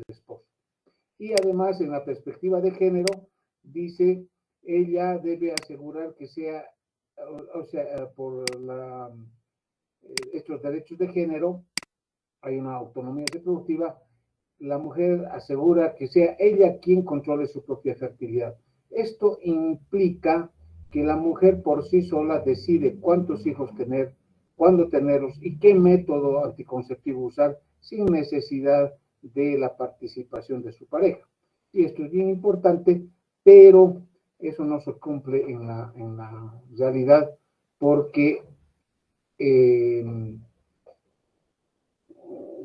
esposo. Y además, en la perspectiva de género, dice, ella debe asegurar que sea, o sea, por estos derechos de género, hay una autonomía reproductiva, la mujer asegura que sea ella quien controle su propia fertilidad. Esto implica que la mujer por sí sola decide cuántos hijos tener, cuándo tenerlos y qué método anticonceptivo usar sin necesidad de la participación de su pareja. Y esto es bien importante, pero eso no se cumple en la realidad porque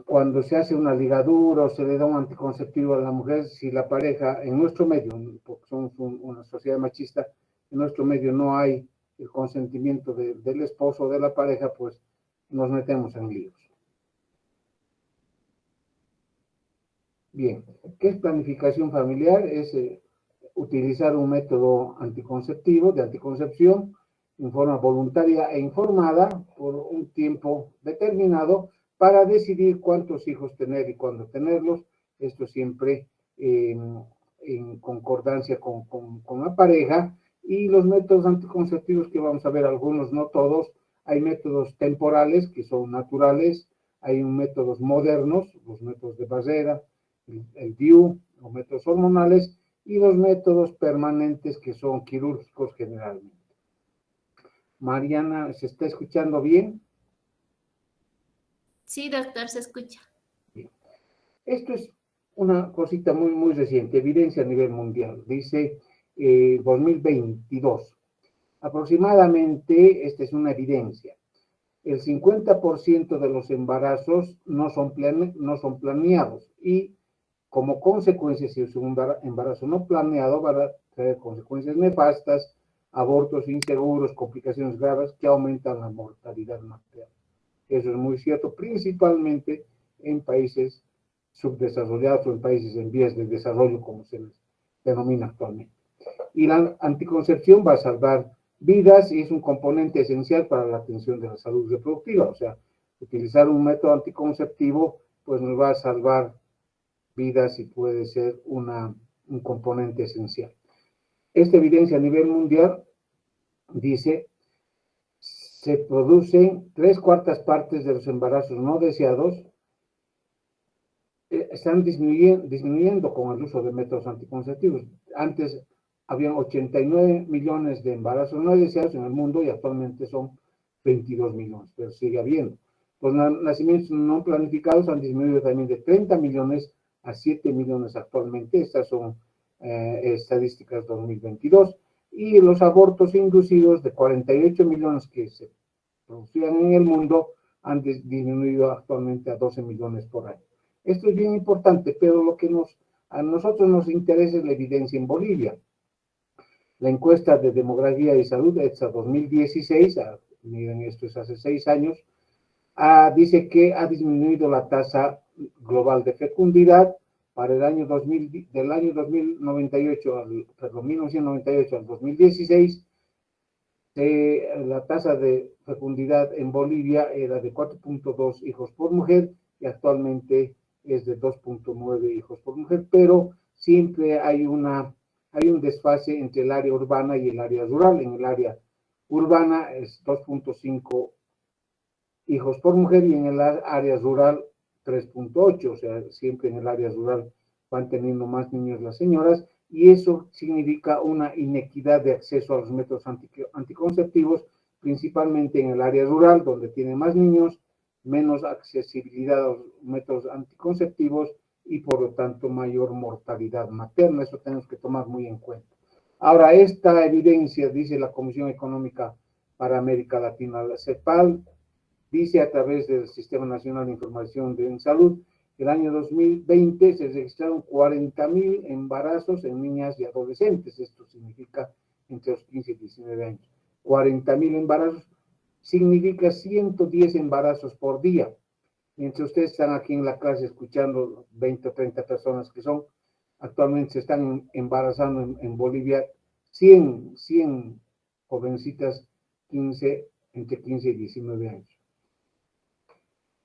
cuando se hace una ligadura o se le da un anticonceptivo a la mujer, si la pareja, en nuestro medio, porque somos una sociedad machista, en nuestro medio no hay el consentimiento del esposo o de la pareja, pues nos metemos en líos. Bien, ¿qué es planificación familiar? Es utilizar un método anticonceptivo, de anticoncepción, en forma voluntaria e informada por un tiempo determinado para decidir cuántos hijos tener y cuándo tenerlos. Esto siempre en concordancia con la pareja. Y los métodos anticonceptivos que vamos a ver, algunos, no todos, hay métodos temporales que son naturales, hay métodos modernos, los métodos de barrera, el DIU, los métodos hormonales, y los métodos permanentes que son quirúrgicos generalmente. Mariana, ¿se está escuchando bien? Sí, doctor, se escucha. Bien. Esto es una cosita muy reciente, evidencia a nivel mundial. Dice 2022. Aproximadamente, esta es una evidencia, el 50% de los embarazos no son planeados y como consecuencia, si es un embarazo no planeado, va a traer consecuencias nefastas, abortos inseguros, complicaciones graves que aumentan la mortalidad materna. Eso es muy cierto, principalmente en países subdesarrollados o en países en vías de desarrollo, como se les denomina actualmente. Y la anticoncepción va a salvar vidas y es un componente esencial para la atención de la salud reproductiva. O sea, utilizar un método anticonceptivo pues nos va a salvar vidas y puede ser un componente esencial. Esta evidencia a nivel mundial dice, se producen 3/4 de los embarazos no deseados, están disminuyendo con el uso de métodos anticonceptivos. Antes habían 89 millones de embarazos no deseados en el mundo y actualmente son 22 millones, pero sigue habiendo. Los nacimientos no planificados han disminuido también de 30 millones a 7 millones actualmente. Estas son estadísticas 2022. Y los abortos inducidos de 48 millones que se producían en el mundo han disminuido actualmente a 12 millones por año. Esto es bien importante, pero lo que a nosotros nos interesa es la evidencia en Bolivia. La encuesta de demografía y salud, ETSA 2016, miren, esto es hace 6 años, dice que ha disminuido la tasa global de fecundidad para el año 2000, del año 2098 perdón, 1998 al 2016. La tasa de fecundidad en Bolivia era de 4.2 hijos por mujer y actualmente es de 2.9 hijos por mujer, pero siempre hay un desfase entre el área urbana y el área rural. En el área urbana es 2.5 hijos por mujer y en el área rural 3.8, o sea, siempre en el área rural van teniendo más niños las señoras, y eso significa una inequidad de acceso a los métodos anticonceptivos, principalmente en el área rural, donde tiene más niños, menos accesibilidad a los métodos anticonceptivos y por lo tanto mayor mortalidad materna. Eso tenemos que tomar muy en cuenta. Ahora, esta evidencia, dice la Comisión Económica para América Latina, la CEPAL, dice a través del Sistema Nacional de Información de Salud, el año 2020 se registraron 40.000 embarazos en niñas y adolescentes. Esto significa entre los 15 y 19 años. 40.000 embarazos significa 110 embarazos por día. Mientras ustedes están aquí en la clase escuchando 20 o 30 personas que son, actualmente se están embarazando en Bolivia 100 jovencitas entre 15 y 19 años.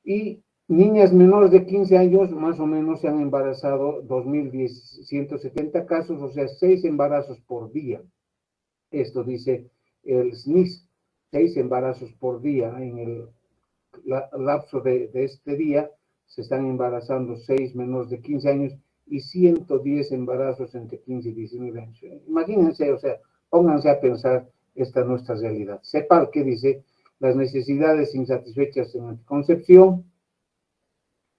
Y Niñas menores de 15 años más o menos se han embarazado 2.170 casos, o sea, 6 embarazos por día. Esto dice el SNIS, 6 embarazos por día. En el lapso de este día se están embarazando 6 menores de 15 años y 110 embarazos entre 15 y 19 años. Imagínense, o sea, pónganse a pensar esta nuestra realidad. CEPAL, que dice, las necesidades insatisfechas en anticoncepción,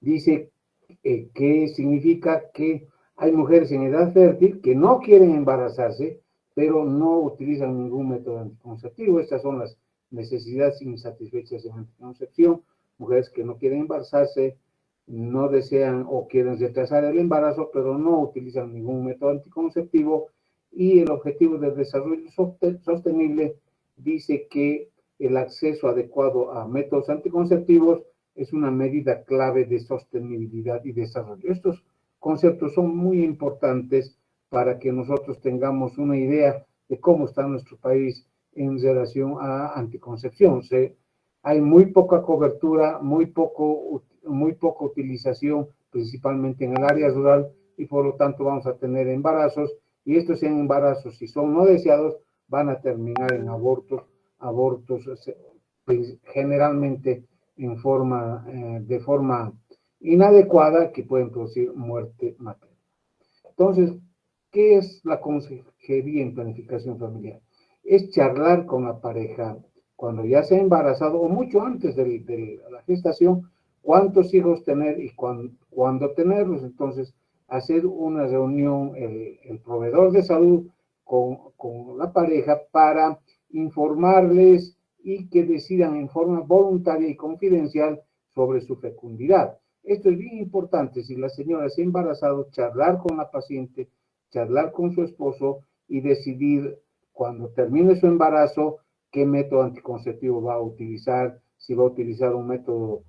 dice que significa que hay mujeres en edad fértil que no quieren embarazarse, pero no utilizan ningún método anticonceptivo. Estas son las necesidades insatisfechas en anticoncepción. Mujeres que no quieren embarazarse, no desean o quieren retrasar el embarazo, pero no utilizan ningún método anticonceptivo. Y el objetivo del desarrollo sostenible dice que el acceso adecuado a métodos anticonceptivos es una medida clave de sostenibilidad y desarrollo. Estos conceptos son muy importantes para que nosotros tengamos una idea de cómo está nuestro país en relación a anticoncepción. Hay muy poca cobertura, muy poca utilización, principalmente en el área rural, y por lo tanto vamos a tener embarazos, y estos embarazos, si son no deseados, van a terminar en abortos generalmente de forma inadecuada, que pueden producir muerte materna. Entonces, ¿qué es la consejería en planificación familiar? Es charlar con la pareja cuando ya se ha embarazado o mucho antes de la gestación, cuántos hijos tener y cuándo tenerlos. Entonces, hacer una reunión, el proveedor de salud con la pareja para informarles y que decidan en forma voluntaria y confidencial sobre su fecundidad. Esto es bien importante. Si la señora se ha embarazado, charlar con la paciente, charlar con su esposo y decidir cuando termine su embarazo qué método anticonceptivo va a utilizar, si va a utilizar un método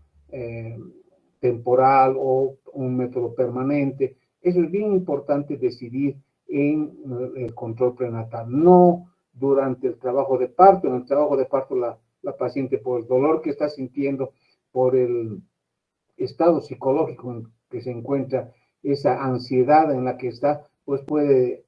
temporal o un método permanente. Eso es bien importante decidir en el control prenatal, no durante el trabajo de parto. En el trabajo de parto la paciente, por el dolor que está sintiendo, por el estado psicológico en que se encuentra, esa ansiedad en la que está, pues puede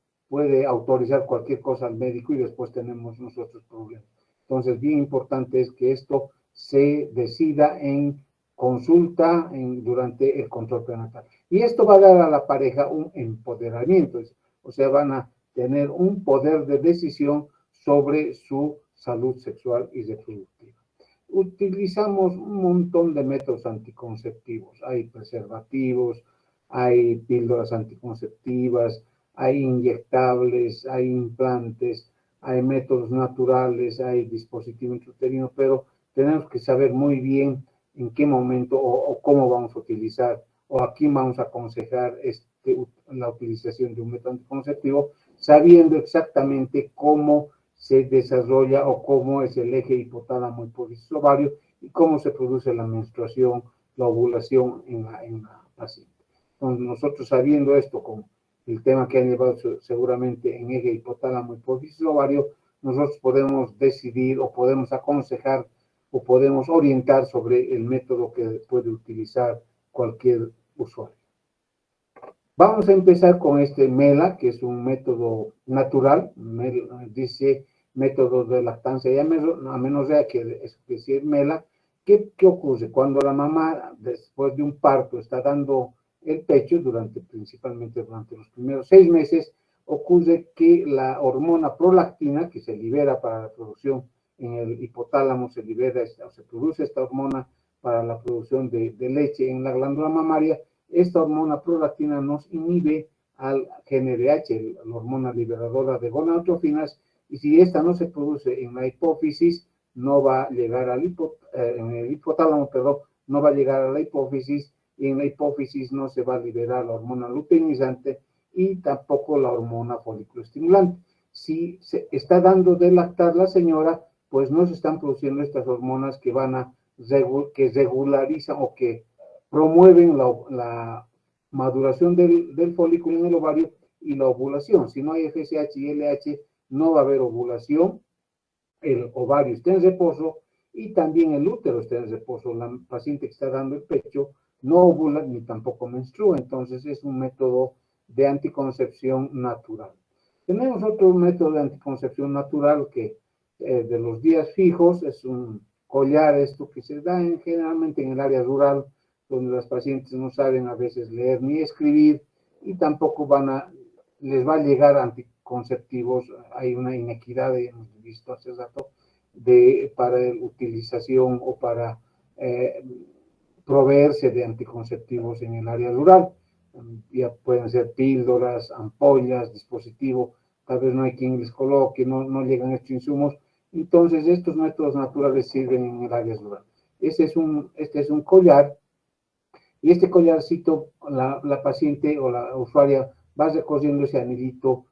autorizar cualquier cosa al médico y después tenemos nosotros problemas. Entonces, bien importante es que esto se decida en consulta durante el control prenatal. Y esto va a dar a la pareja un empoderamiento, o sea, van a tener un poder de decisión sobre su salud sexual y reproductiva. Utilizamos un montón de métodos anticonceptivos. Hay preservativos, hay píldoras anticonceptivas, hay inyectables, hay implantes, hay métodos naturales, hay dispositivos intrauterinos, pero tenemos que saber muy bien en qué momento o cómo vamos a utilizar o a quién vamos a aconsejar la utilización de un método anticonceptivo, sabiendo exactamente cómo se desarrolla o cómo es el eje hipotálamo hipófisis ovario y cómo se produce la menstruación, la ovulación en la paciente. Entonces, nosotros sabiendo esto con el tema que han llevado seguramente en eje hipotálamo hipófisis ovario, nosotros podemos decidir o podemos aconsejar o podemos orientar sobre el método que puede utilizar cualquier usuario. Vamos a empezar con este MELA, que es un método natural, dice método de lactancia y amenorrea, que es decir, MELA. ¿Qué ocurre? Cuando la mamá, después de un parto, está dando el pecho, principalmente durante los primeros 6 meses, ocurre que la hormona prolactina, que se libera para la producción en el hipotálamo, se produce esta hormona para la producción de leche en la glándula mamaria. Esta hormona prolactina nos inhibe al GnRH, la hormona liberadora de gonadotrofinas, y si esta no se produce en la hipófisis, no va a llegar en el hipotálamo, no va a llegar a la hipófisis, y en la hipófisis no se va a liberar la hormona luteinizante y tampoco la hormona folículo estimulante. Si se está dando de lactar la señora, pues no se están produciendo estas hormonas que que regularizan o que promueven la maduración del folículo en el ovario y la ovulación. Si no hay FSH y LH, no va a haber ovulación, el ovario está en reposo y también el útero está en reposo. La paciente que está dando el pecho no ovula ni tampoco menstrua. Entonces es un método de anticoncepción natural. Tenemos otro método de anticoncepción natural que de los días fijos es un collar, esto que se da generalmente en el área rural, donde las pacientes no saben a veces leer ni escribir y tampoco les va a llegar anticonceptivos. Hay una inequidad, hemos visto hace rato, para utilización o para proveerse de anticonceptivos en el área rural. Ya pueden ser píldoras, ampollas, dispositivo, tal vez no hay quien les coloque, no llegan estos insumos. Entonces, estos métodos naturales sirven en el área rural. Este es un collar, y este collarcito, la paciente o la usuaria va recorriendo ese anillito,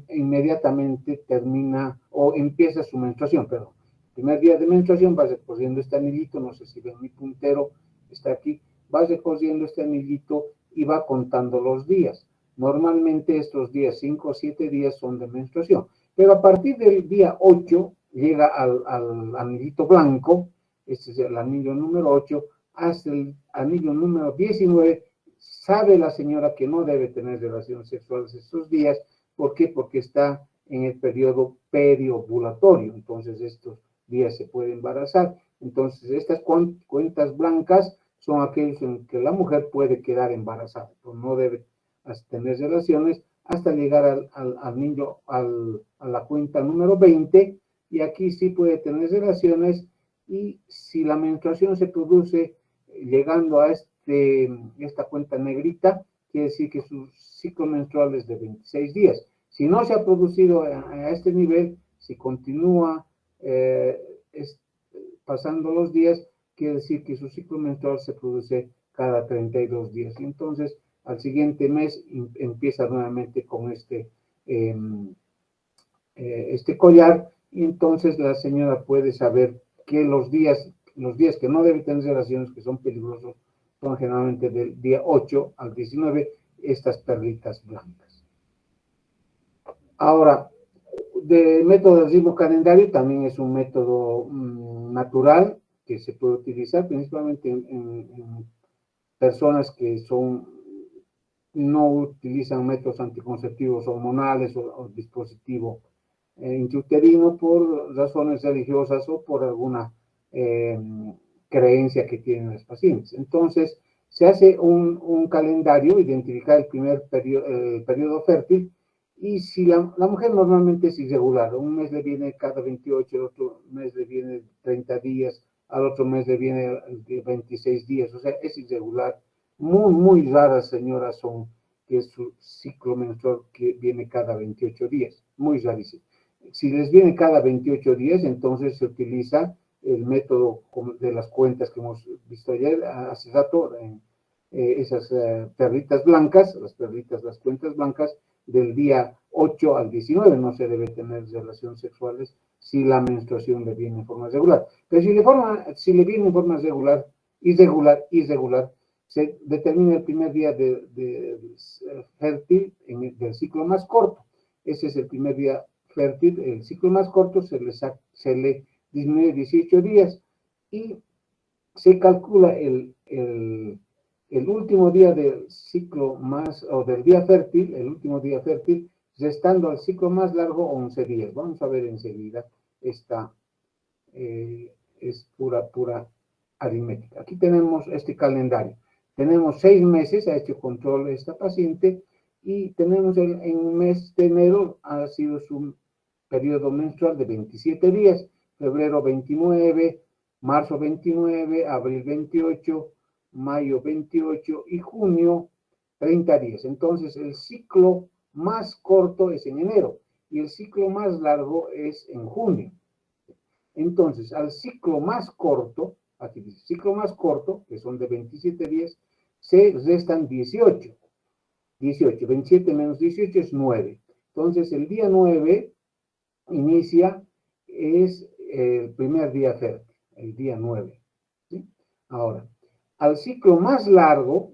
inmediatamente termina o empieza su menstruación, perdón. Primer día de menstruación va recorriendo este anillito, no sé si ven mi puntero, está aquí, va recorriendo este anillito y va contando los días. Normalmente estos días, 5 o 7 días, son de menstruación, pero a partir del día 8 llega al anillito blanco, este es el anillo número 8, hasta el anillo número 19, sabe la señora que no debe tener relaciones sexuales estos días. ¿Por qué? Porque está en el periodo periovulatorio, entonces estos días se puede embarazar. Entonces estas cuentas blancas son aquellos en que la mujer puede quedar embarazada, pero no debe tener relaciones hasta llegar a la cuenta número 20, y aquí sí puede tener relaciones. Y si la menstruación se produce llegando a esta cuenta negrita, quiere decir que su ciclo menstrual es de 26 días. Si no se ha producido a este nivel, si continúa pasando los días, quiere decir que su ciclo menstrual se produce cada 32 días. Y entonces, al siguiente mes empieza nuevamente con este collar, y entonces la señora puede saber que los días que no debe tener relaciones, que son peligrosos, son generalmente del día 8 al 19, estas perlitas blancas. Ahora, de método del ritmo calendario también es un método natural que se puede utilizar principalmente en personas que no utilizan métodos anticonceptivos hormonales o dispositivo intrauterino por razones religiosas o por alguna creencia que tienen los pacientes. Entonces, se hace un calendario, identificar el primer periodo fértil, y si la mujer normalmente es irregular, un mes le viene cada 28, el otro mes le viene 30 días, al otro mes le viene 26 días, o sea, es irregular. Muy, muy raras señoras son que su ciclo menstrual que viene cada 28 días, muy rarísimo. Si les viene cada 28 días, entonces se utiliza el método de las cuentas que hemos visto ayer, hace rato, esas perlitas blancas, las cuentas blancas, del día 8 al 19, no se debe tener relaciones sexuales si la menstruación le viene en forma regular. Pero si le viene en forma irregular, se determina el primer día fértil del ciclo más corto. Ese es el primer día fértil, el ciclo más corto, se le disminuye 18 días y se calcula el último día del ciclo o del día fértil, el último día fértil, restando al ciclo más largo 11 días. Vamos a ver enseguida, esta es pura aritmética. Aquí tenemos este calendario. Tenemos 6 meses, ha hecho control esta paciente, y tenemos en el mes de enero ha sido su periodo menstrual de 27 días, febrero 29, marzo 29, abril 28, mayo 28 y junio 30 días. Entonces el ciclo más corto es en enero y el ciclo más largo es en junio. Entonces al ciclo más corto, aquí dice ciclo más corto, que son de 27 días, se restan 18. 27 menos 18 es 9. Entonces el día 9 inicia, es el primer día fértil, el día 9. ¿Sí? Ahora, al ciclo más largo,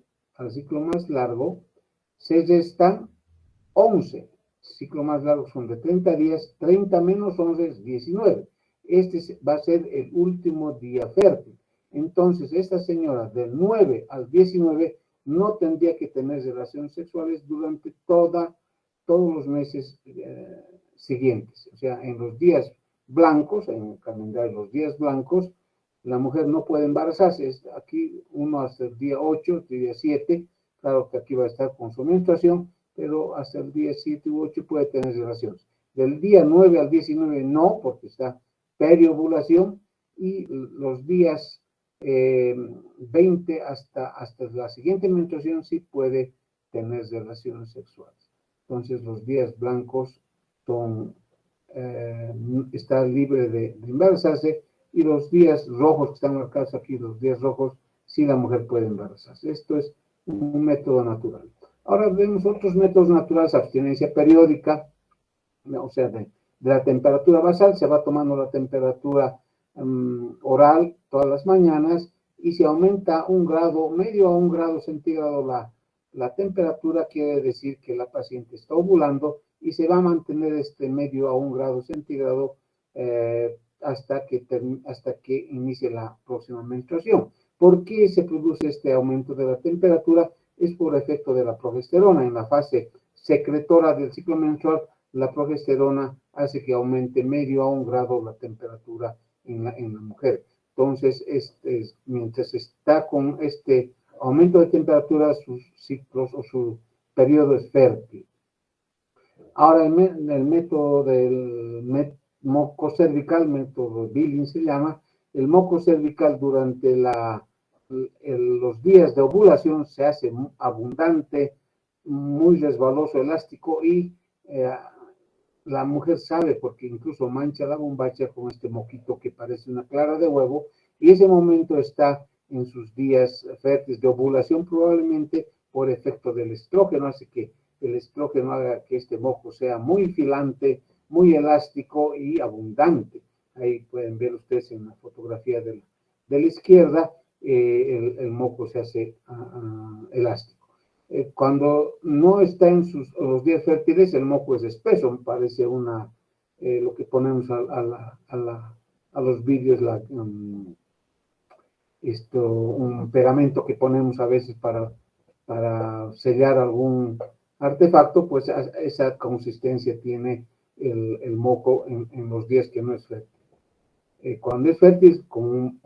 se restan 11. El ciclo más largo son de 30 días, 30 menos 11 es 19. Este va a ser el último día fértil. Entonces, esta señora del 9 al 19 no tendría que tener relaciones sexuales durante todos los meses siguientes. O sea, en los días blancos, en el calendario los días blancos, la mujer no puede embarazarse. Aquí uno hasta el día 8, el día 7, claro que aquí va a estar con su menstruación, pero hasta el día 7 u 8 puede tener relaciones. Del día 9 al 19 no, porque está periovulación, y los días 20 hasta la siguiente menstruación sí puede tener relaciones sexuales. Entonces los días blancos son, está libre de embarazarse, y los días rojos que están marcados aquí, los días rojos, sí la mujer puede embarazarse. Esto es un método natural. Ahora vemos otros métodos naturales: abstinencia periódica, o sea, de la temperatura basal, se va tomando la temperatura oral todas las mañanas, y si aumenta un grado, medio a 1 grado centígrado la temperatura, quiere decir que la paciente está ovulando, y se va a mantener este medio a 1 grado centígrado hasta que inicie la próxima menstruación. ¿Por qué se produce este aumento de la temperatura? Es por efecto de la progesterona. En la fase secretora del ciclo menstrual, la progesterona hace que aumente medio a 1 grado la temperatura en la mujer. Entonces, mientras está con este aumento de temperatura, sus ciclos o su periodo es fértil. Ahora, el método del moco cervical, método Billing se llama, el moco cervical durante los días de ovulación se hace abundante, muy resbaloso, elástico, y la mujer sabe, porque incluso mancha la bombacha con este moquito que parece una clara de huevo, y ese momento está en sus días fértiles de ovulación, probablemente por efecto del estrógeno. Hace que el estrógeno haga que este moco sea muy filante, muy elástico y abundante. Ahí pueden ver ustedes en la fotografía de la izquierda, el moco se hace elástico. Cuando no está en los días fértiles, el moco es espeso, parece lo que ponemos a los vídeos, un pegamento que ponemos a veces para sellar algún artefacto. Pues esa consistencia tiene el moco en los días que no es fértil. Cuando es fértil, con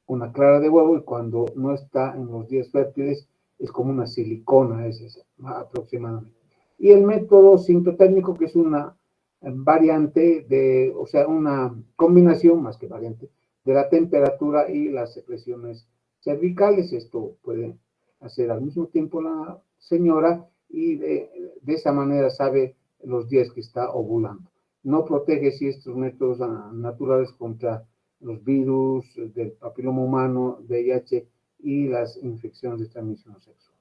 una clara de huevo, y cuando no está en los días fértiles, es como una silicona, es aproximadamente. Y el método sintotérmico, que es una variante o sea, una combinación, más que variante, de la temperatura y las secreciones cervicales. Esto puede hacer al mismo tiempo la señora, y de esa manera sabe los días que está ovulando. No protege, si estos métodos naturales, contra los virus del papiloma humano, VIH y las infecciones de transmisión sexual.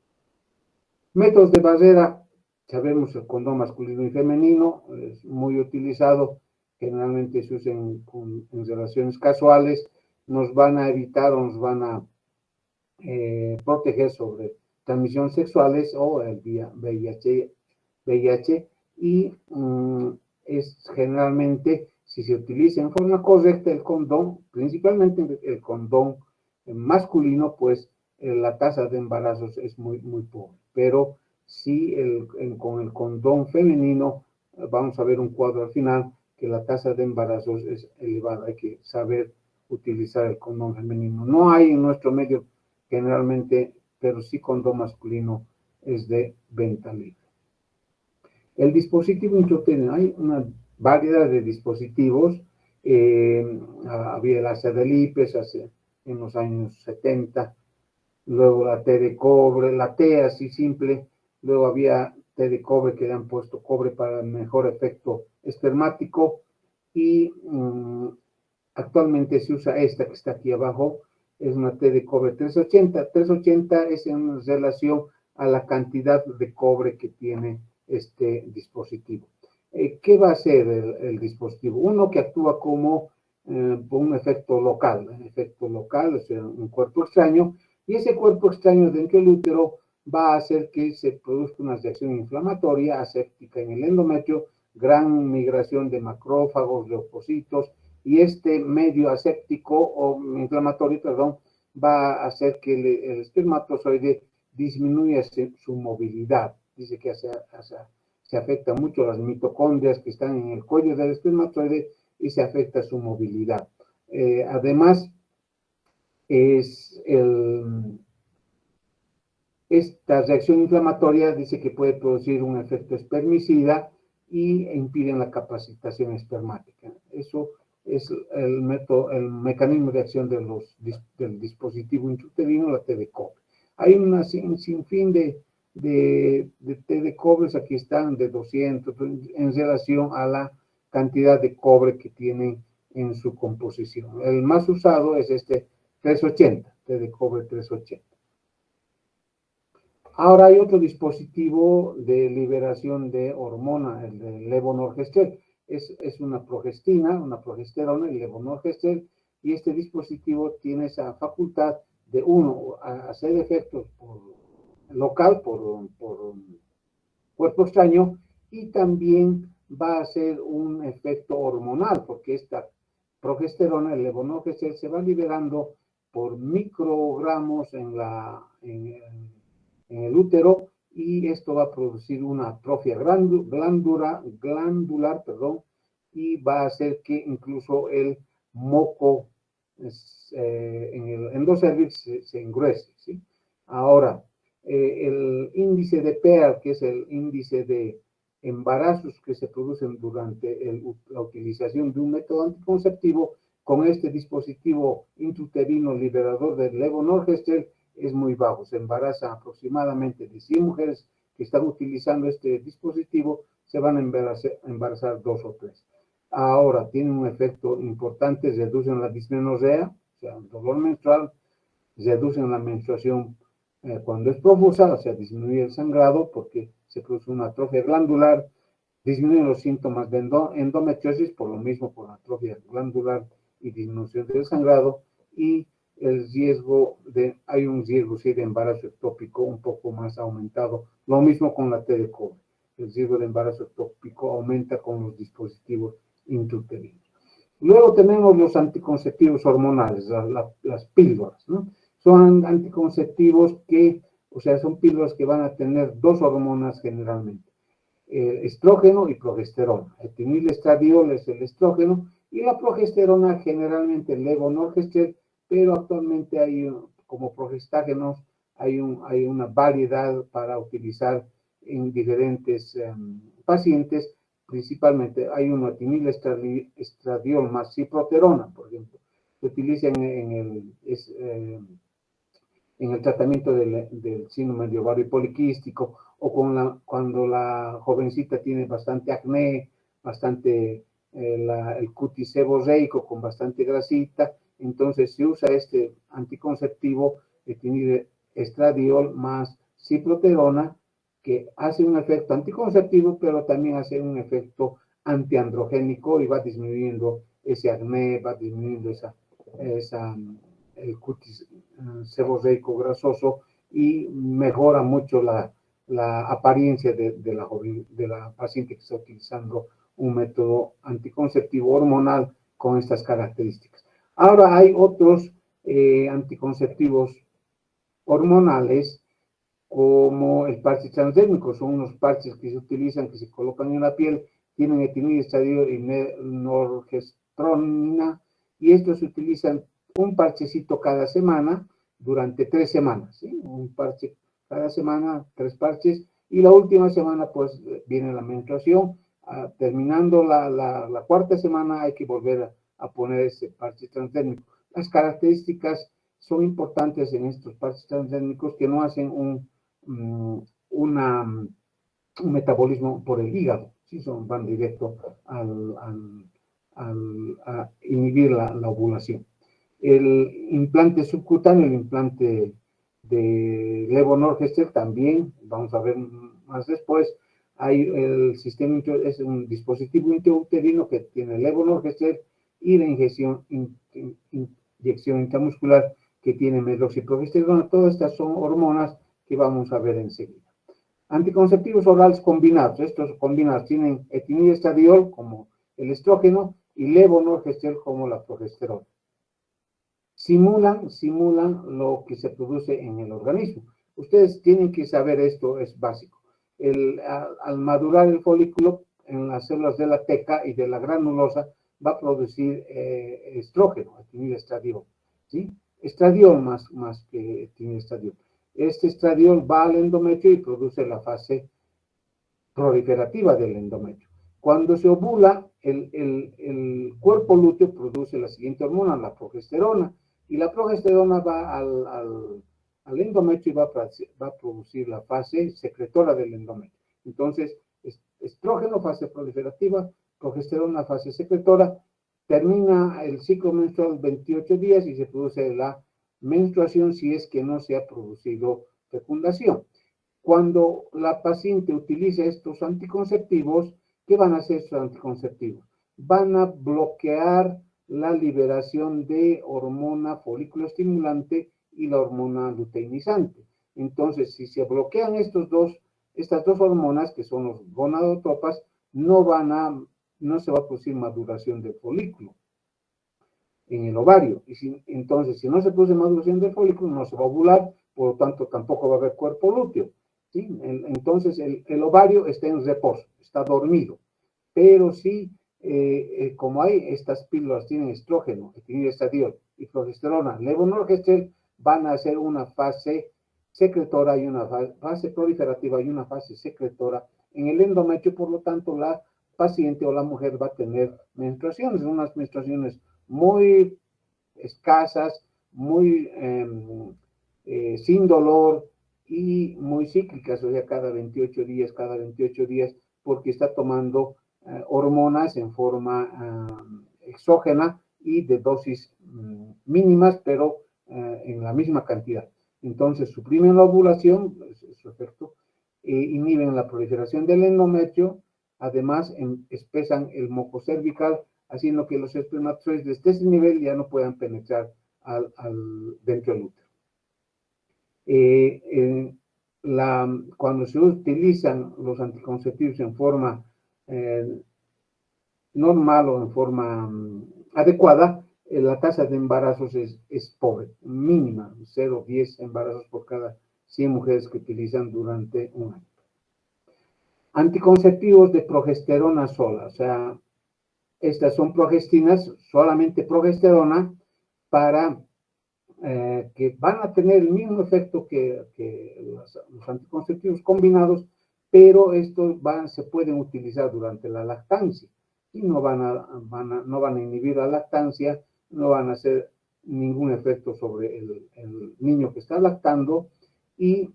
Métodos de barrera: sabemos el condón masculino y femenino, es muy utilizado, generalmente se usa en relaciones casuales, nos van a evitar o nos van a proteger sobre transmisiones sexuales o el VIH, y es generalmente, si se utiliza en forma correcta el condón, principalmente el condón masculino, pues la tasa de embarazos es muy, muy pobre. Pero si con el condón femenino, vamos a ver un cuadro al final, que la tasa de embarazos es elevada. Hay que saber utilizar el condón femenino. No hay en nuestro medio generalmente, pero sí condón masculino es de venta libre. El dispositivo intrauterino: hay una variedad de dispositivos. Había el asa de Lipes en los años 70, luego la T de cobre, la T así simple, luego había T de cobre que le han puesto cobre para el mejor efecto espermático, y actualmente se usa esta que está aquí abajo, es una T de cobre 380. 380 es en relación a la cantidad de cobre que tiene este dispositivo. ¿Qué va a hacer el dispositivo? Uno, que actúa como un efecto local, o sea, un cuerpo extraño, y ese cuerpo extraño dentro del útero va a hacer que se produzca una reacción inflamatoria aséptica en el endometrio, gran migración de macrófagos, leucocitos, y este medio aséptico o inflamatorio, perdón, va a hacer que el espermatozoide disminuya su movilidad. Dice que se afecta mucho las mitocondrias que están en el cuello del espermatozoide y se afecta su movilidad. Además, esta reacción inflamatoria dice que puede producir un efecto espermicida y impiden la capacitación espermática. Eso es el mecanismo de acción del dispositivo intrauterino, la T de cobre. Hay un sinfín de T de cobres, aquí están de 200, en relación a la cantidad de cobre que tienen en su composición. El más usado es este 380, T de cobre 380. Ahora hay otro dispositivo de liberación de hormona, el de levonorgestrel. Es una progesterona, el levonorgestrel, y este dispositivo tiene esa facultad de, uno, hacer efectos local por cuerpo extraño, y también va a hacer un efecto hormonal, porque esta progesterona, el levonorgestrel, se va liberando por microgramos en el útero, y esto va a producir una atrofia glandular, y va a hacer que incluso el moco en el endocervix se engruese, ¿sí? Ahora, el índice de PEAR, que es el índice de embarazos que se producen durante la utilización de un método anticonceptivo, con este dispositivo intrauterino liberador del levonorgestrel, es muy bajo. Se embaraza aproximadamente de 100 mujeres que están utilizando este dispositivo, se van a embarazar 2 o 3. Ahora, tiene un efecto importante, reducen la dismenorrea, o sea, el dolor menstrual, reducen la menstruación cuando es profusa, o sea, disminuye el sangrado porque se produce una atrofia glandular, disminuyen los síntomas de endometriosis, por lo mismo, por la atrofia glandular y disminución del sangrado, y hay un riesgo sí, de embarazo ectópico un poco más aumentado. Lo mismo con la T de cobre. El riesgo de embarazo ectópico aumenta con los dispositivos intrauterinos. Luego tenemos los anticonceptivos hormonales, las píldoras, ¿no? Son anticonceptivos o sea, son píldoras que van a tener 2 hormonas generalmente, estrógeno y progesterona. El etinilestradiol es el estrógeno, y la progesterona generalmente el levonorgestrel, pero actualmente como progestágenos, hay una variedad para utilizar en diferentes pacientes. Principalmente hay un etinilestradiol más ciproterona, por ejemplo, se utiliza en el tratamiento del síndrome de ovario poliquístico, o cuando la jovencita tiene bastante acné, el cutis seborreico con bastante grasita, entonces se usa este anticonceptivo estradiol más ciproterona, que hace un efecto anticonceptivo, pero también hace un efecto antiandrogénico y va disminuyendo ese acné, va disminuyendo el cutis seborreico grasoso, y mejora mucho la apariencia de la paciente que está utilizando un método anticonceptivo hormonal con estas características. Ahora hay otros anticonceptivos hormonales, como el parche transdérmico. Son unos parches que se utilizan, que se colocan en la piel, tienen etinilestradiol y norgestrona, y estos se utilizan un parchecito cada semana durante 3 semanas, ¿sí? Un parche cada semana, 3 parches, y la última semana pues viene la menstruación. Terminando la 4ª semana hay que volver a poner ese parche transdérmico. Las características son importantes en estos parches transdérmicos, que no hacen un metabolismo por el hígado, ¿sí? Van directo a inhibir la ovulación. El implante subcutáneo, el implante de levonorgestrel, también, vamos a ver más después, es un dispositivo intrauterino que tiene levonorgestrel, y la inyección intramuscular que tiene medroxiprogesterona. Todas estas son hormonas que vamos a ver enseguida. Anticonceptivos orales combinados. Estos combinados tienen etinilestradiol como el estrógeno, y levonorgestrel como la progesterona. Simulan lo que se produce en el organismo. Ustedes tienen que saber esto, es básico. Al madurar el folículo, en las células de la teca y de la granulosa, va a producir estrógeno, etinilestradiol, ¿sí? Estradiol más que etinilestradiol. Este estradiol va al endometrio y produce la fase proliferativa del endometrio. Cuando se ovula, el cuerpo lúteo produce la siguiente hormona, la progesterona, y la progesterona va al endometrio y va a producir la fase secretora del endometrio. Entonces, estrógeno, fase proliferativa, progesterona, fase secretora, termina el ciclo menstrual 28 días y se produce la menstruación si es que no se ha producido fecundación. Cuando la paciente utiliza estos anticonceptivos, ¿qué van a hacer estos anticonceptivos? Van a bloquear la liberación de hormona folículo estimulante y la hormona luteinizante. Entonces, si se bloquean estas dos hormonas, que son los gonadotropas, no se va a producir maduración del folículo en el ovario. Entonces, si no se produce maduración del folículo, no se va a ovular, por lo tanto, tampoco va a haber cuerpo lúteo. ¿Sí? Entonces, el ovario está en reposo, está dormido. Pero sí, como hay estas píldoras, tienen estrógeno, etinilestradiol y progesterona, levonorgestrel, van a hacer una fase secretora y una fase proliferativa y una fase secretora en el endometrio. Por lo tanto, la paciente o la mujer va a tener menstruaciones, unas menstruaciones muy escasas, muy sin dolor y muy cíclicas, o sea, cada 28 días, porque está tomando hormonas en forma exógena y de dosis mínimas, pero en la misma cantidad. Entonces, suprimen la ovulación, su efecto, inhiben la proliferación del endometrio, además espesan el moco cervical, haciendo que los espermatozoides desde ese nivel ya no puedan penetrar dentro del útero. Cuando se utilizan los anticonceptivos en forma normal o en forma adecuada, la tasa de embarazos es pobre, mínima, 0,10 embarazos por cada 100 mujeres que utilizan durante un año. Anticonceptivos de progesterona sola, o sea, estas son progestinas, solamente progesterona, para que van a tener el mismo efecto que los anticonceptivos combinados, pero estos se pueden utilizar durante la lactancia y no van a inhibir la lactancia, no van a hacer ningún efecto sobre el niño que está lactando, y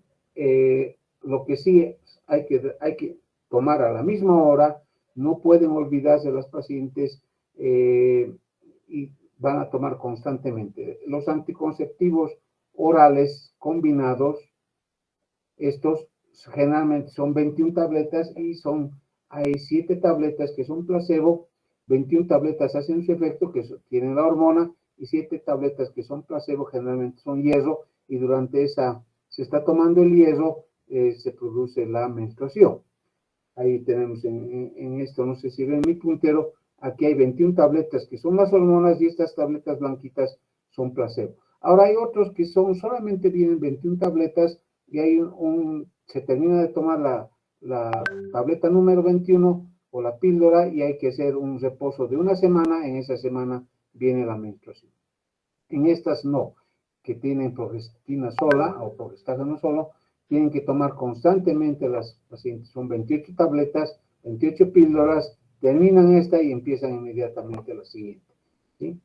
lo que sí hay que tomar a la misma hora, no pueden olvidarse las pacientes y van a tomar constantemente. Los anticonceptivos orales combinados, estos generalmente son 21 tabletas y hay 7 tabletas que son placebo, 21 tabletas hacen su efecto, que tienen la hormona, y 7 tabletas que son placebo, generalmente son hierro, y durante se está tomando el hierro, se produce la menstruación. Ahí tenemos en esto, no sé si ven mi puntero, aquí hay 21 tabletas que son las hormonas y estas tabletas blanquitas son placebo. Ahora hay otros que solamente vienen 21 tabletas y hay se termina de tomar la tableta número 21 o la píldora y hay que hacer un reposo de una semana, en esa semana viene la menstruación. En estas no, que tienen progestina sola o progestágeno solo, tienen que tomar constantemente las pacientes. Son 28 tabletas, 28 píldoras, terminan esta y empiezan inmediatamente la siguiente, ¿sí?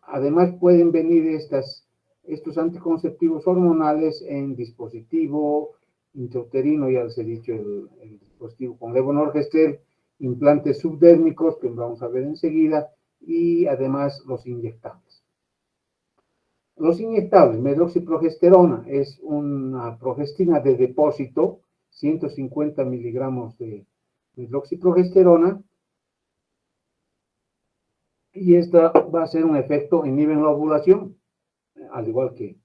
Además pueden venir estos anticonceptivos hormonales en dispositivo intrauterino, ya les he dicho, el dispositivo con levonorgestrel, implantes subdérmicos, que vamos a ver enseguida, y además los inyectables. Los inyectables, medroxiprogesterona, es una progestina de depósito, 150 miligramos de medroxiprogesterona, y esta va a hacer un efecto, inhiben la ovulación, al igual que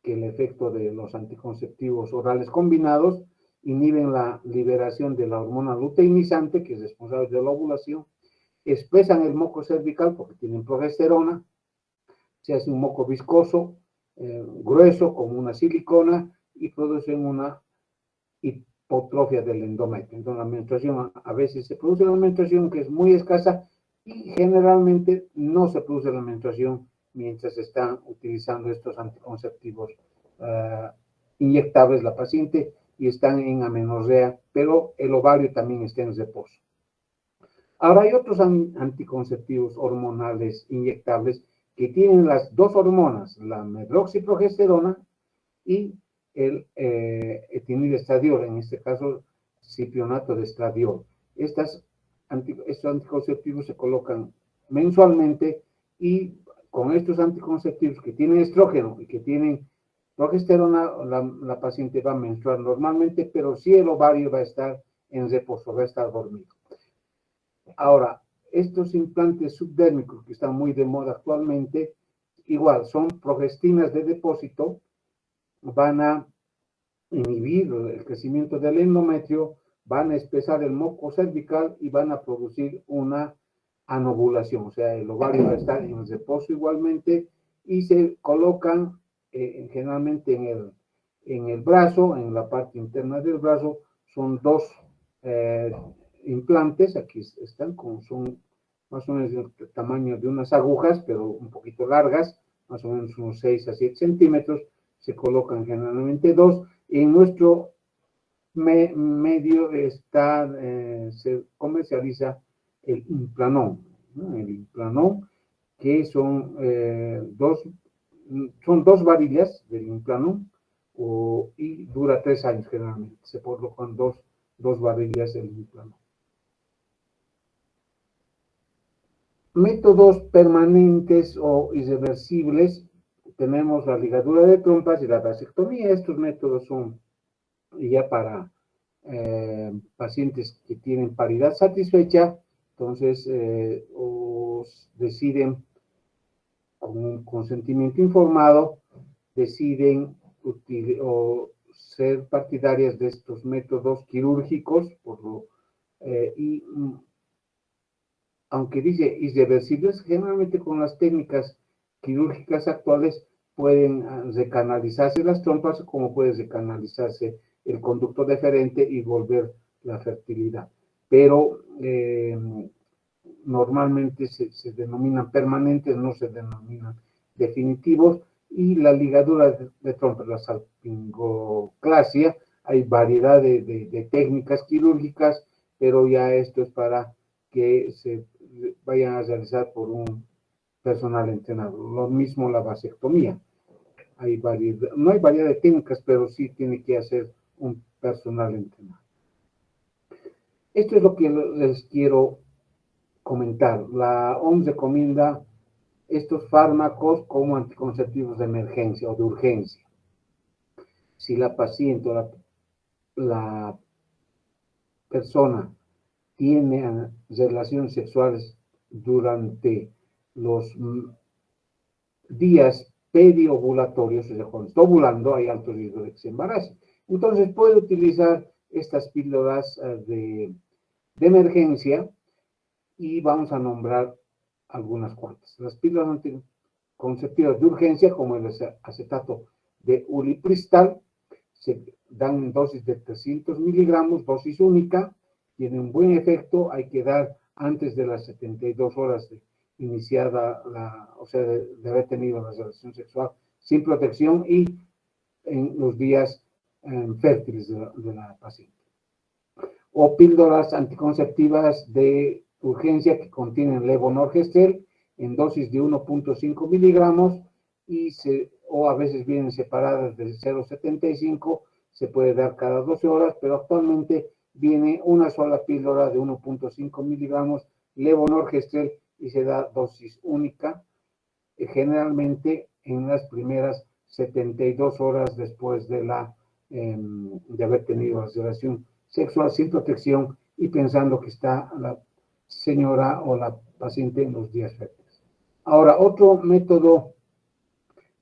el efecto de los anticonceptivos orales combinados, inhiben la liberación de la hormona luteinizante, que es responsable de la ovulación, expresan el moco cervical porque tienen progesterona, se hace un moco viscoso, grueso, como una silicona, y producen una hipotrofia del endometrio. Entonces, la menstruación, a veces se produce una menstruación que es muy escasa y generalmente no se produce la menstruación mientras están utilizando estos anticonceptivos inyectables la paciente y están en amenorrea, pero el ovario también está en reposo. Ahora hay otros anticonceptivos hormonales inyectables que tienen las dos hormonas, la medroxiprogesterona y el etinidestradiol, en este caso cipionato de estradiol. Estos anticonceptivos se colocan mensualmente y con estos anticonceptivos que tienen estrógeno y que tienen progesterona, la paciente va a menstruar normalmente, pero sí el ovario va a estar en reposo, va a estar dormido. Ahora, estos implantes subdérmicos que están muy de moda actualmente, igual, son progestinas de depósito, van a inhibir el crecimiento del endometrio, van a espesar el moco cervical y van a producir una anovulación, o sea, el ovario va a estar en reposo igualmente y se colocan generalmente en el brazo, en la parte interna del brazo, son dos implantes, aquí están, son más o menos del tamaño de unas agujas, pero un poquito largas, más o menos unos 6 a 7 centímetros, se colocan generalmente dos. En nuestro medio está, se comercializa el Implanon, ¿no? El Implanon, que son dos varillas del Implanon y dura 3 años generalmente. Se colocan dos varillas del Implanon. Métodos permanentes o irreversibles, tenemos la ligadura de trompas y la vasectomía. Estos métodos son ya para pacientes que tienen paridad satisfecha, entonces o deciden con un consentimiento informado, deciden o ser partidarias de estos métodos quirúrgicos y aunque dice irreversibles, generalmente con las técnicas quirúrgicas actuales pueden recanalizarse las trompas, como puede recanalizarse el conducto deferente y volver la fertilidad. Pero normalmente se denominan permanentes, no se denominan definitivos, y la ligadura de trompas, la salpingoclasia, hay variedad de técnicas quirúrgicas, pero ya esto es para que se vayan a realizar por un personal entrenado. Lo mismo la vasectomía. No hay variedad de técnicas, pero sí tiene que hacer un personal entrenado. Esto es lo que les quiero comentar. La OMS recomienda estos fármacos como anticonceptivos de emergencia o de urgencia. Si la paciente o la persona tiene relaciones sexuales durante los días periovulatorios, o sea, cuando está ovulando, hay alto riesgo de que se embarace. Entonces puede utilizar estas píldoras de emergencia y vamos a nombrar algunas cuantas. Las píldoras anticonceptivas de urgencia, como el acetato de ulipristal, se dan en dosis de 300 miligramos, dosis única, tiene un buen efecto, hay que dar antes de las 72 horas de iniciada, o sea, de haber tenido la relación sexual sin protección y en los días fértiles de la paciente. O píldoras anticonceptivas de urgencia que contienen levonorgestrel en dosis de 1.5 miligramos o a veces vienen separadas de 0.75, se puede dar cada 12 horas, pero actualmente viene una sola píldora de 1.5 miligramos levonorgestrel y se da dosis única, generalmente en las primeras 72 horas después de haber tenido la relación sexual sin protección y pensando que está la señora o la paciente en los días fértiles. Ahora, otro método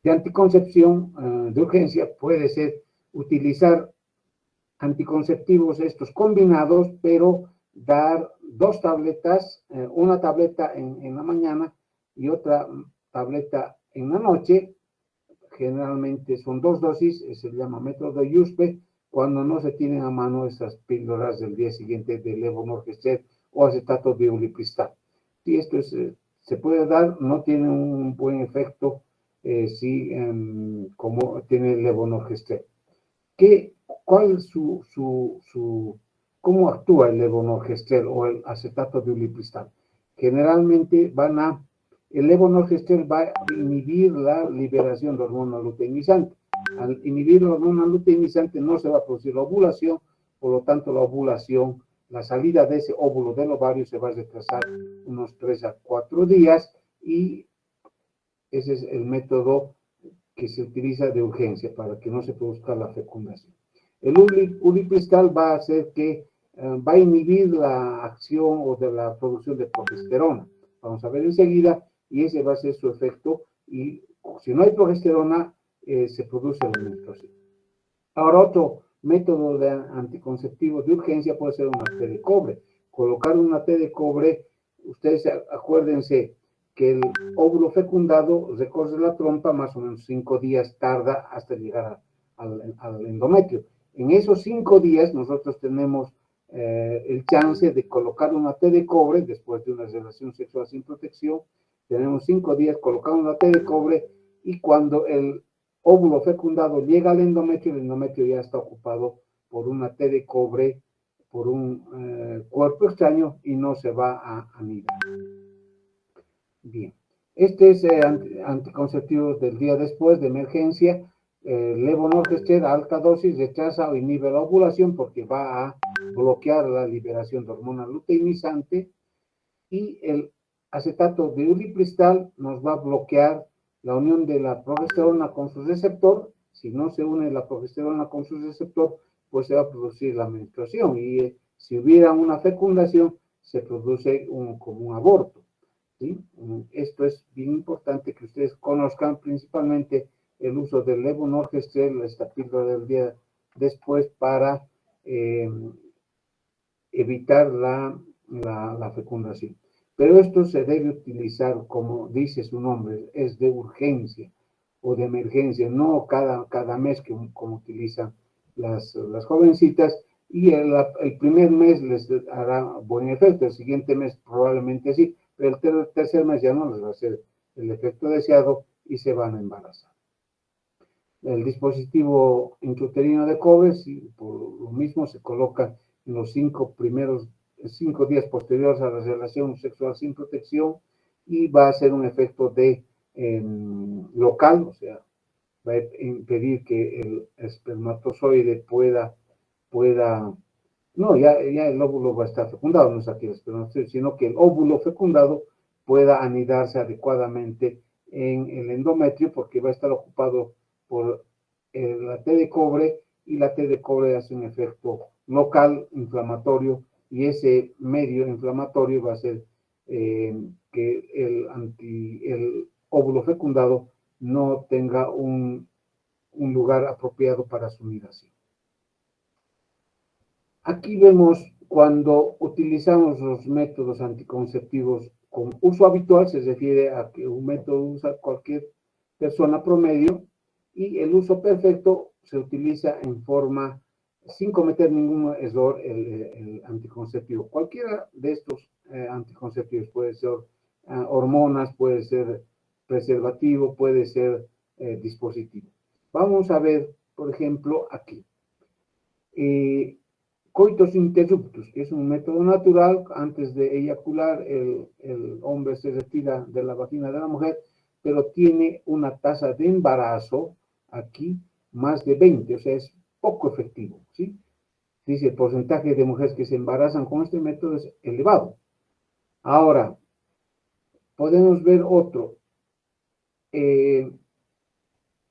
de anticoncepción de urgencia puede ser utilizar anticonceptivos estos combinados, pero dar 2 tabletas, una tableta en la mañana y otra tableta en la noche. Generalmente son 2 dosis, se llama método Yuspe, cuando no se tienen a mano esas píldoras del día siguiente de levonorgestrel o acetato de ulipristal. Si esto se puede dar, no tiene un buen efecto como tiene el levonorgestrel. ¿Cómo actúa el levonorgestrel o el acetato de ulipristal? Generalmente el levonorgestrel va a inhibir la liberación de hormona luteinizante. Al inhibir la hormona luteinizante no se va a producir la ovulación, por lo tanto la salida de ese óvulo del ovario se va a retrasar unos 3 a 4 días y ese es el método que se utiliza de urgencia para que no se produzca la fecundación. El ulipristal va a hacer va a inhibir la acción o de la producción de progesterona. Vamos a ver enseguida, y ese va a ser su efecto, y si no hay progesterona, se produce la menstruación. Ahora, otro método de anticonceptivo de urgencia puede ser una T de cobre. Colocar una T de cobre, ustedes acuérdense que el óvulo fecundado recorre la trompa, más o menos 5 días tarda hasta llegar al endometrio. En esos 5 días nosotros tenemos el chance de colocar una T de cobre después de una relación sexual sin protección. Tenemos 5 días colocando una T de cobre, y cuando el óvulo fecundado llega al endometrio, el endometrio ya está ocupado por una T de cobre, por un cuerpo extraño, y no se va a anidar. Bien, este es anticonceptivo del día después de emergencia. Levonorgestrel a alta dosis retrasa o inhibe la ovulación porque va a bloquear la liberación de hormona luteinizante, y el acetato de ulipristal nos va a bloquear la unión de la progesterona con su receptor. Si no se une la progesterona con su receptor, pues se va a producir la menstruación, y si hubiera una fecundación, se produce como un aborto. ¿Sí? Esto es bien importante que ustedes conozcan, principalmente el uso del levonorgestrel, esta píldora del día después, para evitar la fecundación. Pero esto se debe utilizar, como dice su nombre, es de urgencia o de emergencia, no cada mes como utilizan las jovencitas, y el primer mes les hará buen efecto, el siguiente mes probablemente sí, pero el tercer mes ya no les va a hacer el efecto deseado y se van a embarazar. El dispositivo intrauterino de cobre, por lo mismo, se coloca en los 5 días posteriores a la relación sexual sin protección, y va a hacer un efecto local, o sea, va a impedir que el espermatozoide no, ya el óvulo va a estar fecundado, no es aquí el espermatozoide, sino que el óvulo fecundado pueda anidarse adecuadamente en el endometrio, porque va a estar ocupado por la T de cobre, y la T de cobre hace un efecto local inflamatorio, y ese medio inflamatorio va a hacer que el óvulo fecundado no tenga un lugar apropiado para su nidación. Aquí vemos cuando utilizamos los métodos anticonceptivos con uso habitual, se refiere a que un método usa cualquier persona promedio, y el uso perfecto se utiliza en forma sin cometer ningún error el anticonceptivo. Cualquiera de estos anticonceptivos, puede ser hormonas, puede ser preservativo, puede ser dispositivo. Vamos a ver, por ejemplo, aquí. Coitus interruptus, que es un método natural. Antes de eyacular, el hombre se retira de la vagina de la mujer, pero tiene una tasa de embarazo aquí más de 20, o sea, es poco efectivo, ¿sí? Dice, el porcentaje de mujeres que se embarazan con este método es elevado. Ahora, podemos ver otro.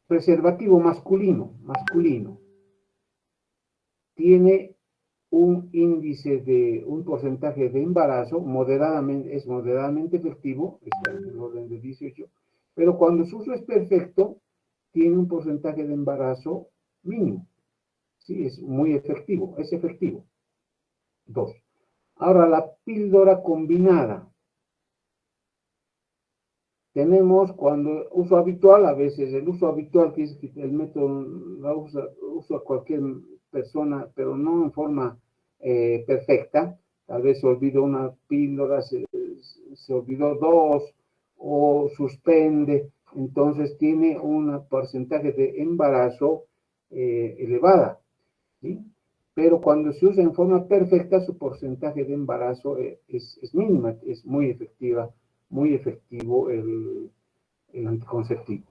Preservativo masculino. Tiene un porcentaje de embarazo es moderadamente efectivo, está en el orden de 18, pero cuando su uso es perfecto, tiene un porcentaje de embarazo mínimo. Sí, es muy efectivo, es efectivo. 2. Ahora, la píldora combinada. Tenemos cuando uso habitual, a veces el uso habitual, que es que el método lo usa cualquier persona, pero no en forma perfecta. Tal vez se olvidó una píldora, se olvidó dos, o suspende, entonces tiene un porcentaje de embarazo elevada, ¿sí? Pero cuando se usa en forma perfecta, su porcentaje de embarazo es mínima, es muy efectivo el anticonceptivo.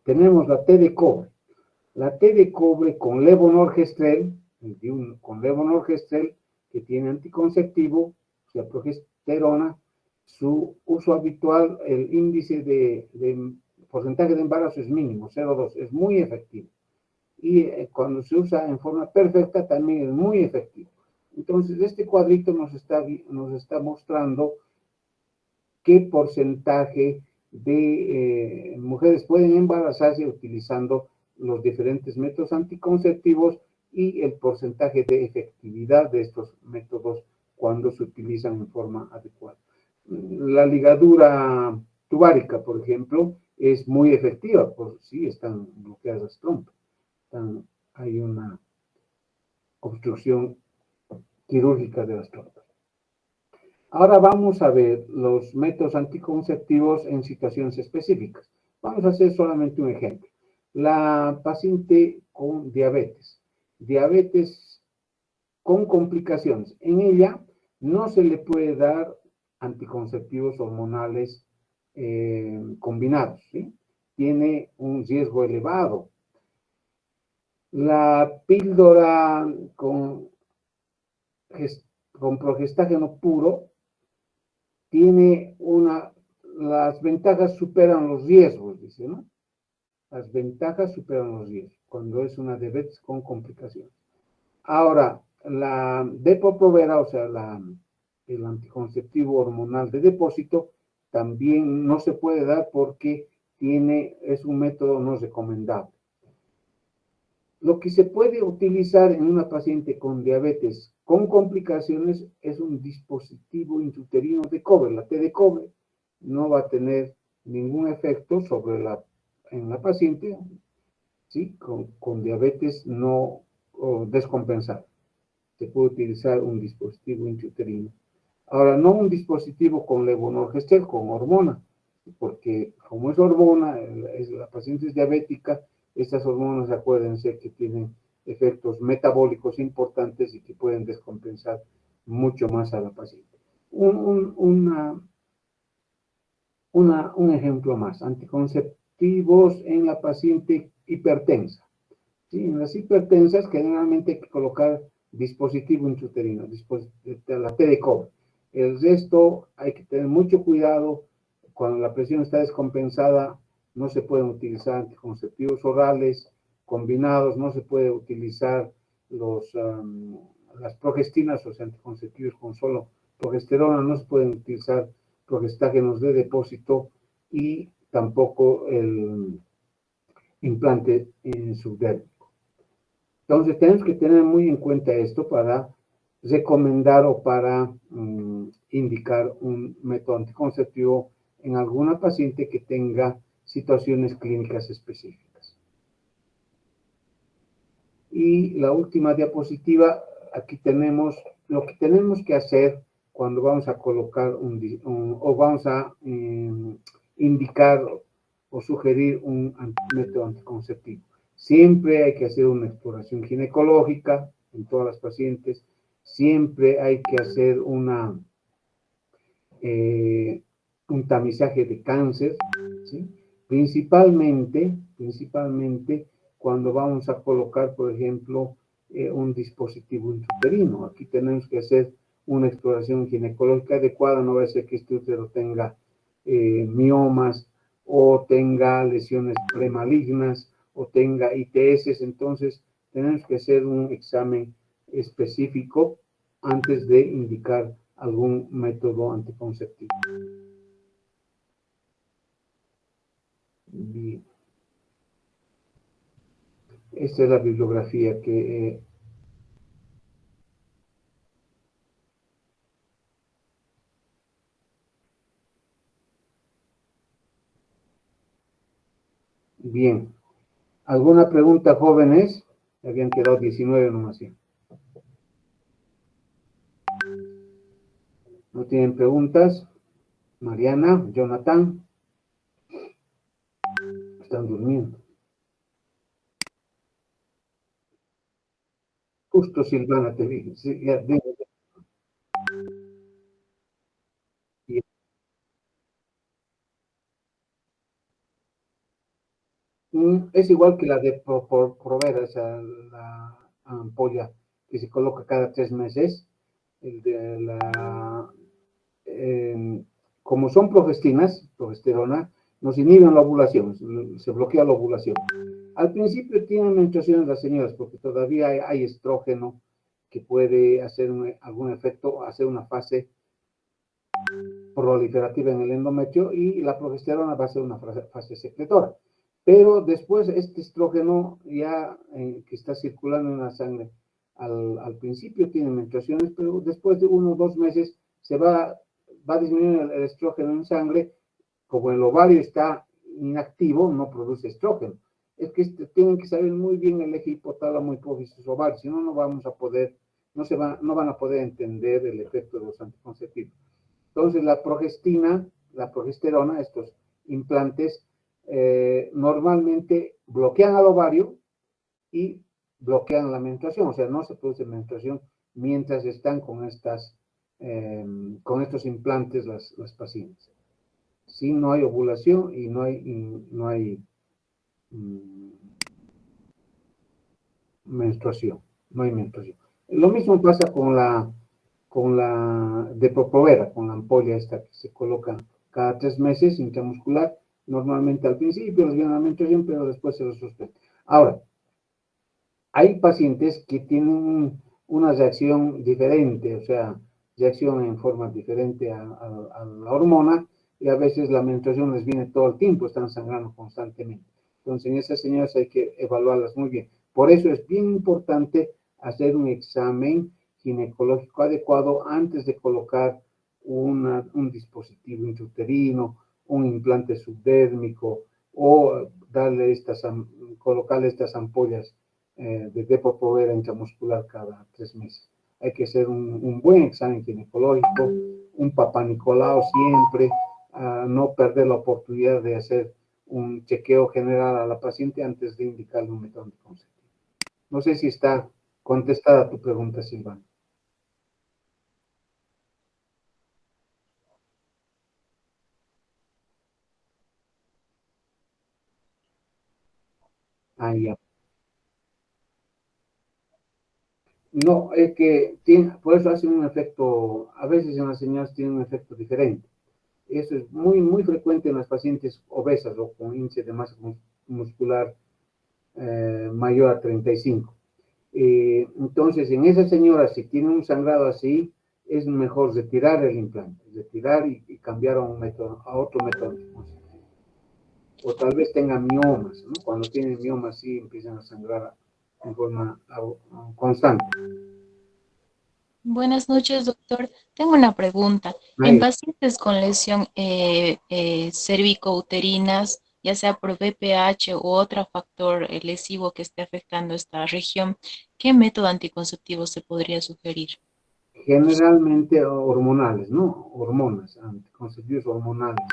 Tenemos la T de cobre. La T de cobre con levonorgestrel, con levonorgestrel, que tiene anticonceptivo, o sea, progesterona, su uso habitual, el índice de porcentaje de embarazo es mínimo, 0,2, es muy efectivo. Y cuando se usa en forma perfecta también es muy efectivo. Entonces, este cuadrito nos está mostrando qué porcentaje de mujeres pueden embarazarse utilizando los diferentes métodos anticonceptivos y el porcentaje de efectividad de estos métodos cuando se utilizan en forma adecuada. La ligadura tubárica, por ejemplo, es muy efectiva, por si están bloqueadas las trompas. Hay una obstrucción quirúrgica de las trompas. Ahora vamos a ver los métodos anticonceptivos en situaciones específicas. Vamos a hacer solamente un ejemplo. La paciente con diabetes con complicaciones. En ella no se le puede dar anticonceptivos hormonales combinados, ¿sí? Tiene un riesgo elevado. La píldora con progestágeno puro tiene las ventajas superan los riesgos, dice, ¿no? Las ventajas superan los riesgos cuando es una diabetes con complicaciones. Ahora, la Depo-Provera, o sea, el anticonceptivo hormonal de depósito, también no se puede dar porque es un método no recomendable. Lo que se puede utilizar en una paciente con diabetes con complicaciones es un dispositivo intrauterino de cobre, la T de cobre. No va a tener ningún efecto en la paciente, ¿sí? Con diabetes no descompensada. Se puede utilizar un dispositivo intrauterino. Ahora, no un dispositivo con levonorgestrel, con hormona, porque como es hormona, la paciente es diabética, estas hormonas, acuérdense que tienen efectos metabólicos importantes y que pueden descompensar mucho más a la paciente. Un ejemplo más, anticonceptivos en la paciente hipertensa. ¿Sí? En las hipertensas generalmente hay que colocar dispositivo intrauterino, la T de cobre. El resto hay que tener mucho cuidado. Cuando la presión está descompensada, no se pueden utilizar anticonceptivos orales combinados, no se puede utilizar las progestinas, o sea, anticonceptivos con solo progesterona, no se pueden utilizar progestágenos de depósito y tampoco el implante subdérmico. Entonces, tenemos que tener muy en cuenta esto para recomendar o para indicar un método anticonceptivo en alguna paciente que tenga situaciones clínicas específicas. Y la última diapositiva, aquí tenemos lo que tenemos que hacer cuando vamos a colocar o vamos a indicar o sugerir un método anticonceptivo. Siempre hay que hacer una exploración ginecológica en todas las pacientes, siempre hay que hacer un tamizaje de cáncer, ¿sí? Principalmente cuando vamos a colocar, por ejemplo, un dispositivo intrauterino. Aquí tenemos que hacer una exploración ginecológica adecuada, no va a ser que este útero tenga miomas o tenga lesiones premalignas o tenga ITS, entonces tenemos que hacer un examen específico antes de indicar algún método anticonceptivo. Bien. Esta es la bibliografía que Bien. ¿Alguna pregunta, jóvenes? Habían quedado 19 nomás. ¿Sí? ¿No tienen preguntas? Mariana, Jonathan, están durmiendo. Justo Silvana te dije. Sí, ya, ya. Es igual que la de Provera, esa, la ampolla que se coloca cada 3 meses. El de la, eh, como son progesterona, nos inhiben la ovulación, se bloquea la ovulación. Al principio tienen menstruaciones las señoras porque todavía hay estrógeno que puede hacer algún efecto, hacer una fase proliferativa en el endometrio y la progesterona va a ser una fase secretora. Pero después este estrógeno ya que está circulando en la sangre, al principio tiene menstruaciones, pero después de 1 o 2 meses se va a disminuir el estrógeno en sangre. Como el ovario está inactivo, no produce estrógeno. Es que tienen que saber muy bien el eje hipotálamo hipófisis ovario, si no, no vamos a poder, no van a poder entender el efecto de los anticonceptivos. Entonces, la progesterona, estos implantes, normalmente bloquean al ovario y bloquean la menstruación, o sea, no se produce menstruación mientras están con estos implantes las pacientes. Sí, no hay ovulación y no hay menstruación, no hay menstruación. Lo mismo pasa con la Depo-Provera, con la ampolla esta que se coloca cada 3 meses intramuscular. Normalmente al principio les viene la menstruación, pero después se los suspende. Ahora, hay pacientes que tienen una reacción diferente, o sea, reacción en forma diferente a la hormona, y a veces la menstruación les viene todo el tiempo, están sangrando constantemente. Entonces, en esas señoras hay que evaluarlas muy bien. Por eso es bien importante hacer un examen ginecológico adecuado antes de colocar un dispositivo intrauterino, un implante subdérmico o colocarle estas ampollas de Depo-Provera intramuscular cada 3 meses. Hay que hacer un buen examen ginecológico, un Papá Nicolau siempre, no perder la oportunidad de hacer un chequeo general a la paciente antes de indicarle un método anticonceptivo. No sé si está contestada tu pregunta, Silvana. Ah, ya. No, es que por eso hace un efecto, a veces en las señoras tiene un efecto diferente. Eso es muy, muy frecuente en las pacientes obesas o con índice de masa muscular mayor a 35. Entonces, en esas señoras, si tienen un sangrado así, es mejor retirar el implante, retirar y cambiar a otro método anticonceptivo. O tal vez tengan miomas, ¿no? Cuando tienen miomas, sí empiezan a sangrar en forma constante. Buenas noches, doctor. Tengo una pregunta. En Ahí, pacientes con lesión cervicouterinas, ya sea por VPH u otro factor lesivo que esté afectando esta región, ¿qué método anticonceptivo se podría sugerir? generalmente hormonales, ¿no? Hormonas, anticonceptivos hormonales,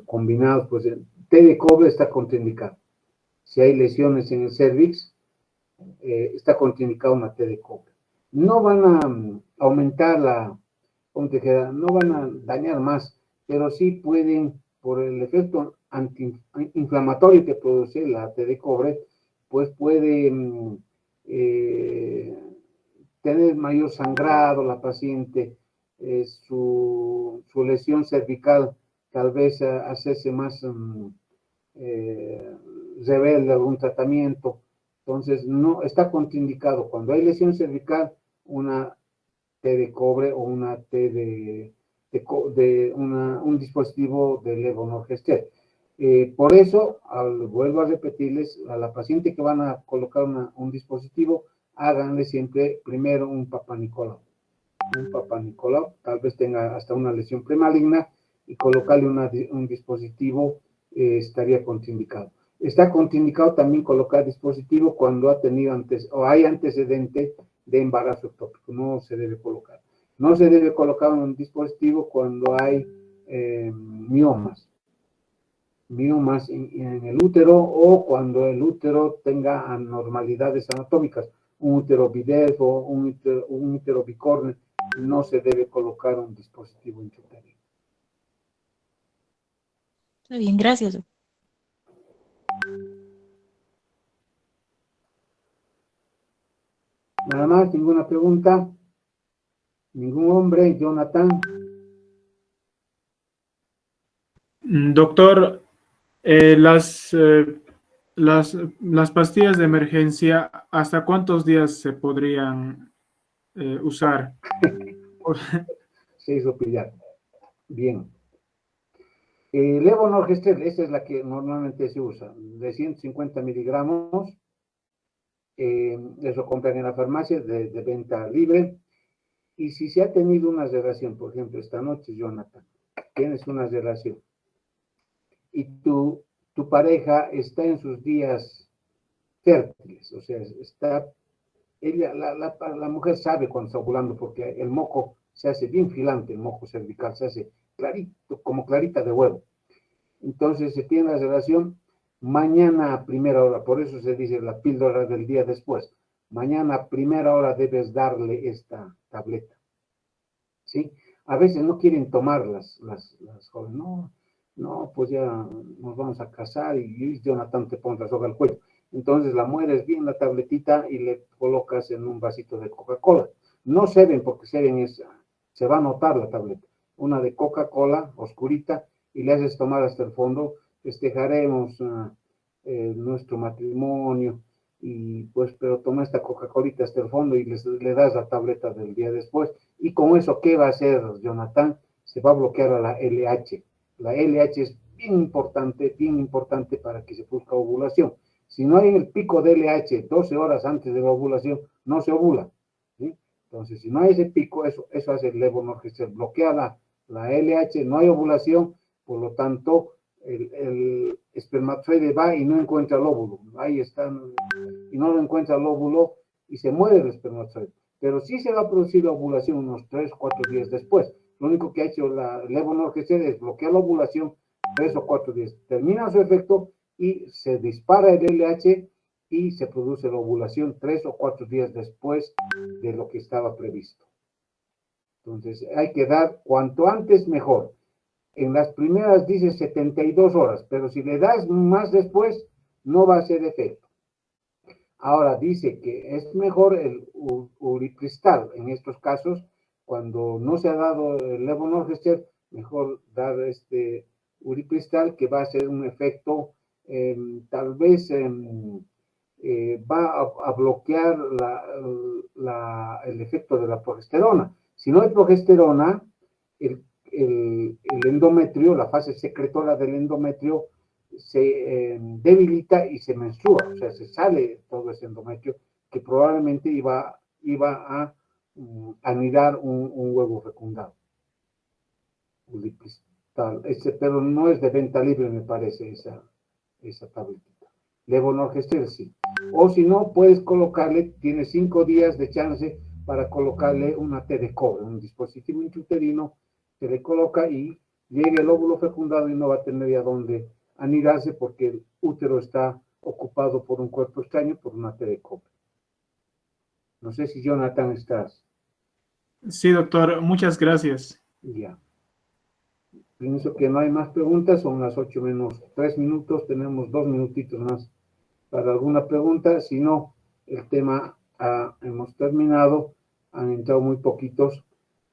combinados, pues el té de cobre está contraindicado. Si hay lesiones en el cervix, está contraindicado una té de cobre. No van a aumentar no van a dañar más, pero sí pueden, por el efecto antiinflamatorio que produce la té de cobre, pues puede eh, tener mayor sangrado la paciente, su lesión cervical tal vez hacerse más eh, rebelde a algún tratamiento. Entonces, no está contraindicado cuando hay lesión cervical una T de cobre o una T un dispositivo de levonorgestrel. Por eso, vuelvo a repetirles, a la paciente que van a colocar un dispositivo, háganle siempre primero un Papá Nicolau, tal vez tenga hasta una lesión premaligna y colocarle un dispositivo estaría contraindicado. Está contraindicado también colocar dispositivo cuando ha tenido antes o hay antecedente de embarazo ectópico. No se debe colocar. No se debe colocar un dispositivo cuando hay miomas en el útero o cuando el útero tenga anormalidades anatómicas. Un útero bidelfo, un útero bicorne, no se debe colocar un dispositivo intrauterino. Está bien, gracias. Nada más, ninguna pregunta. Ningún hombre, Jonathan. Doctor, las pastillas de emergencia, ¿hasta cuántos días se podrían usar? Se hizo pillar. Bien. Levonorgestrel, esta es la que normalmente se usa, de 150 miligramos. Eso compran en la farmacia de venta libre. Y si se ha tenido una relación, por ejemplo, esta noche, Jonathan, tienes una relación y tu pareja está en sus días fértiles, o sea, la mujer sabe cuando está ovulando porque el moco se hace bien filante, el moco cervical se hace clarito, como clarita de huevo. Entonces se tiene la relación mañana a primera hora, por eso se dice la píldora del día después. Mañana a primera hora debes darle esta tableta. ¿Sí? A veces no quieren tomar las jóvenes, no, pues ya nos vamos a casar y Jonathan te pone la soga al cuello. Entonces la mueres bien la tabletita y le colocas en un vasito de Coca-Cola. No Seven, porque Seven se va a notar la tableta. Una de Coca-Cola, oscurita, y le haces tomar hasta el fondo. Festejaremos nuestro matrimonio, y pues, pero toma esta Coca-Colita hasta el fondo y le das la tableta del día después. Y con eso, ¿qué va a hacer, Jonathan? Se va a bloquear a la LH. La LH es bien importante para que se produzca ovulación. Si no hay el pico de LH 12 horas antes de la ovulación, no se ovula. ¿Sí? Entonces, si no hay ese pico, eso hace el levonorgestrel. Bloquea la LH, no hay ovulación, por lo tanto, el espermatozoide va y no encuentra el óvulo. Ahí está, y no lo encuentra el óvulo y se muere el espermatozoide. Pero sí se va a producir la ovulación unos 3 o 4 días después. Lo único que ha hecho la levonorgestrel es bloquear la ovulación 3 o 4 días. Termina su efecto y se dispara el LH y se produce la ovulación 3 o 4 días después de lo que estaba previsto. Entonces hay que dar cuanto antes mejor. En las primeras dice 72 horas, pero si le das más después, no va a hacer efecto. Ahora dice que es mejor el uripristal en estos casos, cuando no se ha dado el levonorgestrel, mejor dar este uripristal que va a hacer un efecto, tal vez va a bloquear el efecto de la progesterona. Si no hay progesterona, el endometrio, la fase secretora del endometrio, se debilita y se menstrua, o sea, se sale todo ese endometrio que probablemente iba a anidar un huevo fecundado. Pero no es de venta libre, me parece, esa tabletita. Levonorgestrel sí. O si no, puedes colocarle, tienes 5 días de chance para colocarle una T de cobre, un dispositivo intrauterino, se le coloca y llega el óvulo fecundado y no va a tener ya dónde anidarse porque el útero está ocupado por un cuerpo extraño, por una T de cobre. No sé si Jonathan estás. Sí, doctor, muchas gracias. Ya. Pienso que no hay más preguntas, son las 8 menos 3 minutos, tenemos 2 minutitos más para alguna pregunta, si no, el tema hemos terminado, han entrado muy poquitos,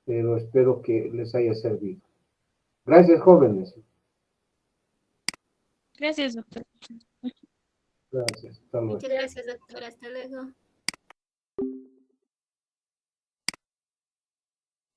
pero espero que les haya servido. Gracias, jóvenes. Gracias, doctor. Gracias, hasta luego. Muchas gracias, doctora. Hasta luego.